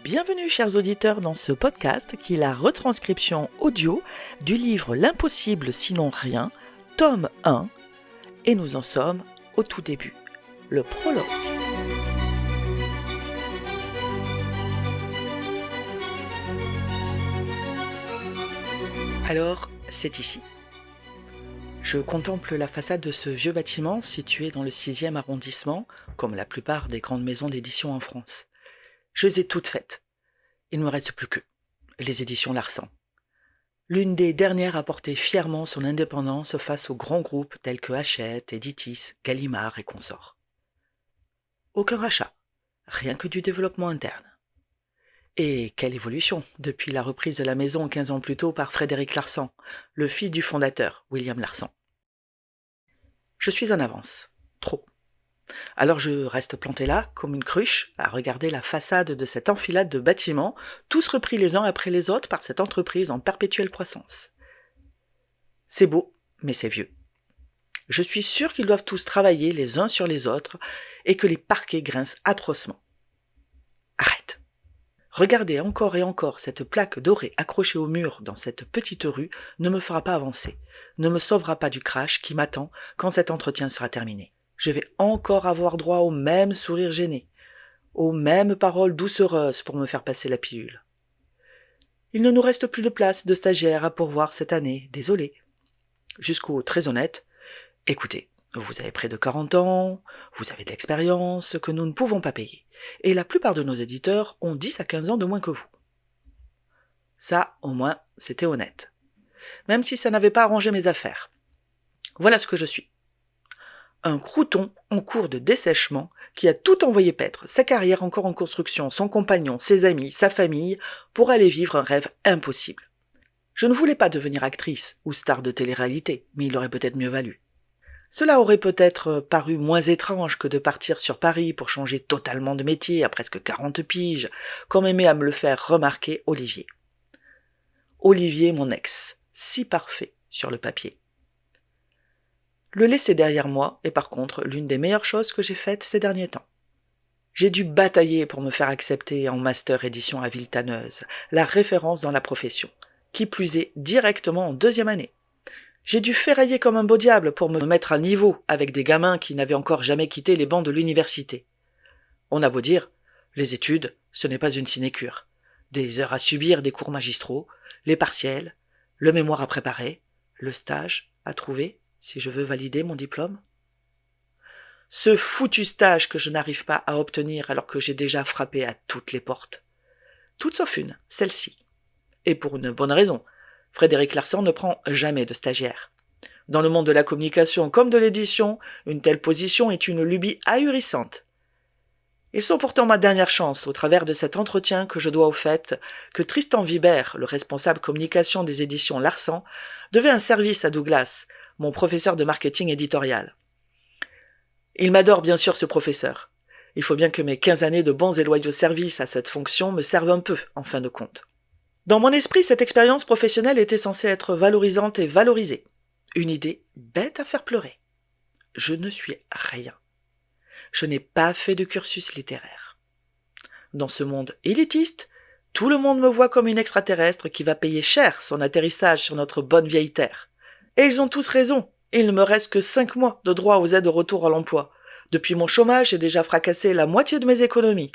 Bienvenue chers auditeurs dans ce podcast qui est la retranscription audio du livre L'impossible sinon rien, tome 1, et nous en sommes au tout début, le prologue. Alors, c'est ici. Je contemple la façade de ce vieux bâtiment situé dans le 6e arrondissement, comme la plupart des grandes maisons d'édition en France. Je les ai toutes faites. Il ne me reste plus que les éditions Larsan. L'une des dernières à porter fièrement son indépendance face aux grands groupes tels que Hachette, Editis, Gallimard et consorts. Aucun rachat, rien que du développement interne. Et quelle évolution depuis la reprise de la maison 15 ans plus tôt par Frédéric Larsan, le fils du fondateur, William Larsan. Je suis en avance, trop. Alors je reste planté là, comme une cruche, à regarder la façade de cette enfilade de bâtiments, tous repris les uns après les autres par cette entreprise en perpétuelle croissance. C'est beau, mais c'est vieux. Je suis sûr qu'ils doivent tous travailler les uns sur les autres et que les parquets grincent atrocement. Arrête. Regarder encore et encore cette plaque dorée accrochée au mur dans cette petite rue ne me fera pas avancer, ne me sauvera pas du crash qui m'attend quand cet entretien sera terminé. Je vais encore avoir droit au même sourire gêné, aux mêmes paroles doucereuses pour me faire passer la pilule. Il ne nous reste plus de place de stagiaires à pourvoir cette année, désolé. Jusqu'au très honnête, écoutez, vous avez près de 40 ans, vous avez de l'expérience que nous ne pouvons pas payer, et la plupart de nos éditeurs ont 10 à 15 ans de moins que vous. Ça, au moins, c'était honnête. Même si ça n'avait pas arrangé mes affaires. Voilà ce que je suis. Un crouton en cours de dessèchement qui a tout envoyé paître, sa carrière encore en construction, son compagnon, ses amis, sa famille, pour aller vivre un rêve impossible. Je ne voulais pas devenir actrice ou star de télé-réalité, mais il aurait peut-être mieux valu. Cela aurait peut-être paru moins étrange que de partir sur Paris pour changer totalement de métier à presque 40 piges, comme aimait à me le faire remarquer Olivier. Olivier, mon ex, si parfait sur le papier. Le laisser derrière moi est par contre l'une des meilleures choses que j'ai faites ces derniers temps. J'ai dû batailler pour me faire accepter en master édition à Villetaneuse, la référence dans la profession, qui plus est directement en 2e année. J'ai dû ferrailler comme un beau diable pour me mettre à niveau avec des gamins qui n'avaient encore jamais quitté les bancs de l'université. On a beau dire, les études, ce n'est pas une sinécure. Des heures à subir des cours magistraux, les partiels, le mémoire à préparer, le stage à trouver, si je veux valider mon diplôme. Ce foutu stage que je n'arrive pas à obtenir alors que j'ai déjà frappé à toutes les portes. Toutes sauf une, celle-ci. Et pour une bonne raison. Frédéric Larsan ne prend jamais de stagiaire. Dans le monde de la communication comme de l'édition, une telle position est une lubie ahurissante. Ils sont pourtant ma dernière chance au travers de cet entretien que je dois au fait que Tristan Vibert, le responsable communication des éditions Larsan, devait un service à Douglas, mon professeur de marketing éditorial. Il m'adore bien sûr ce professeur. Il faut bien que mes 15 années de bons et loyaux services à cette fonction me servent un peu, en fin de compte. Dans mon esprit, cette expérience professionnelle était censée être valorisante et valorisée. Une idée bête à faire pleurer. Je ne suis rien. Je n'ai pas fait de cursus littéraire. Dans ce monde élitiste, tout le monde me voit comme une extraterrestre qui va payer cher son atterrissage sur notre bonne vieille terre. Et ils ont tous raison. Il ne me reste que 5 mois de droit aux aides au retour à l'emploi. Depuis mon chômage, j'ai déjà fracassé la moitié de mes économies.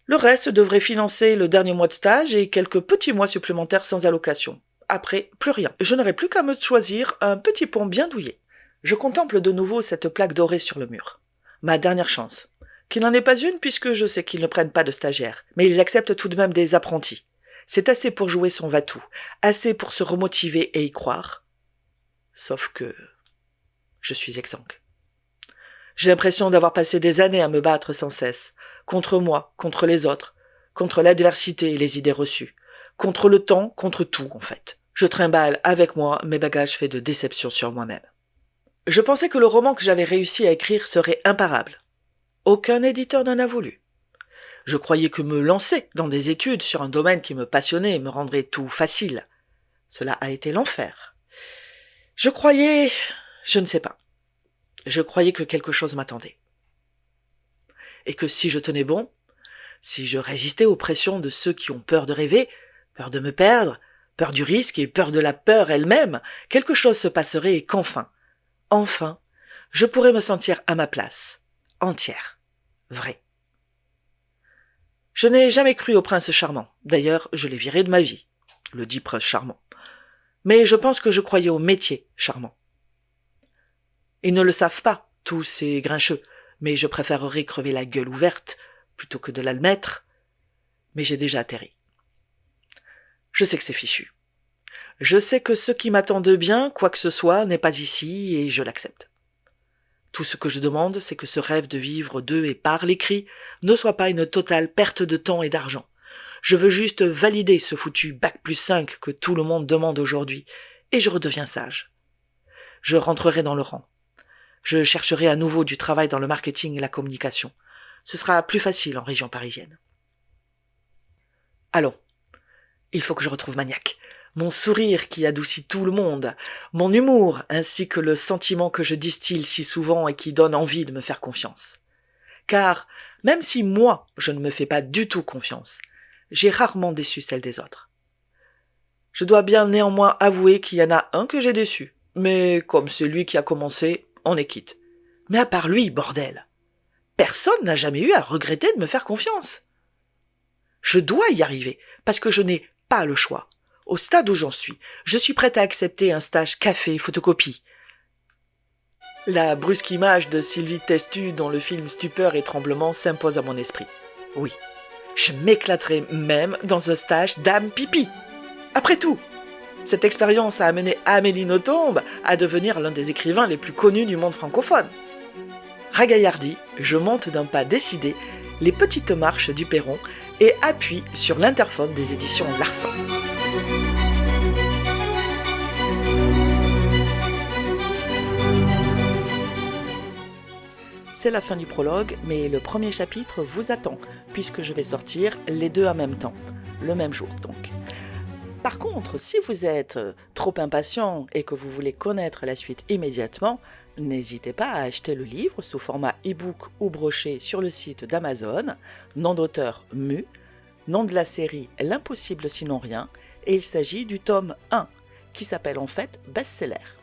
Le reste devrait financer le dernier mois de stage et quelques petits mois supplémentaires sans allocation. Après, plus rien. Je n'aurai plus qu'à me choisir un petit pont bien douillet. Je contemple de nouveau cette plaque dorée sur le mur. Ma dernière chance. Qui n'en est pas une puisque je sais qu'ils ne prennent pas de stagiaires. Mais ils acceptent tout de même des apprentis. C'est assez pour jouer son va-tout. Assez pour se remotiver et y croire. Sauf que je suis exsangue. J'ai l'impression d'avoir passé des années à me battre sans cesse, contre moi, contre les autres, contre l'adversité et les idées reçues, contre le temps, contre tout en fait. Je trimballe avec moi mes bagages faits de déception sur moi-même. Je pensais que le roman que j'avais réussi à écrire serait imparable. Aucun éditeur n'en a voulu. Je croyais que me lancer dans des études sur un domaine qui me passionnait me rendrait tout facile. Cela a été l'enfer. Je ne sais pas. Je croyais que quelque chose m'attendait. Et que si je tenais bon, Si je résistais aux pressions de ceux qui ont peur de rêver, peur de me perdre, peur du risque et peur de la peur elle-même, quelque chose se passerait et enfin, je pourrais me sentir à ma place, entière, vraie. Je n'ai jamais cru au prince charmant. D'ailleurs, je l'ai viré de ma vie, le dit prince charmant. Mais je pense que je croyais au métier charmant. Ils ne le savent pas, tous ces grincheux, mais je préférerais crever la gueule ouverte plutôt que de l'admettre. Mais j'ai déjà atterri. Je sais que c'est fichu. Je sais que ce qui m'attend de bien, quoi que ce soit, n'est pas ici et je l'accepte. Tout ce que je demande, c'est que ce rêve de vivre de et par l'écrit ne soit pas une totale perte de temps et d'argent. Je veux juste valider ce foutu bac+5 que tout le monde demande aujourd'hui, et je redeviens sage. Je rentrerai dans le rang. Je chercherai à nouveau du travail dans le marketing et la communication. Ce sera plus facile en région parisienne. Allons, il faut que je retrouve Maniac. Mon sourire qui adoucit tout le monde, mon humour, ainsi que le sentiment que je distille si souvent et qui donne envie de me faire confiance. Car, même si moi, je ne me fais pas du tout confiance, j'ai rarement déçu celle des autres. Je dois bien néanmoins avouer qu'il y en a un que j'ai déçu, mais comme c'est lui qui a commencé, on est quitte. Mais à part lui, bordel, personne n'a jamais eu à regretter de me faire confiance. Je dois y arriver, parce que je n'ai pas le choix. Au stade où j'en suis, je suis prête à accepter un stage café photocopie. La brusque image de Sylvie Testu dans le film Stupeur et Tremblement s'impose à mon esprit. Oui, je m'éclaterai même dans un stage dame pipi. Après tout, cette expérience a amené Amélie Nothomb à devenir l'un des écrivains les plus connus du monde francophone. Ragaillardi, je monte d'un pas décidé les petites marches du perron et appuie sur l'interphone des éditions Larsan. C'est la fin du prologue, mais le premier chapitre vous attend, puisque je vais sortir les deux en même temps, le même jour donc. Par contre, si vous êtes trop impatient et que vous voulez connaître la suite immédiatement, n'hésitez pas à acheter le livre sous format e-book ou broché sur le site d'Amazon, nom d'auteur Mu, nom de la série L'impossible sinon rien, et il s'agit du tome 1, qui s'appelle en fait Best-seller.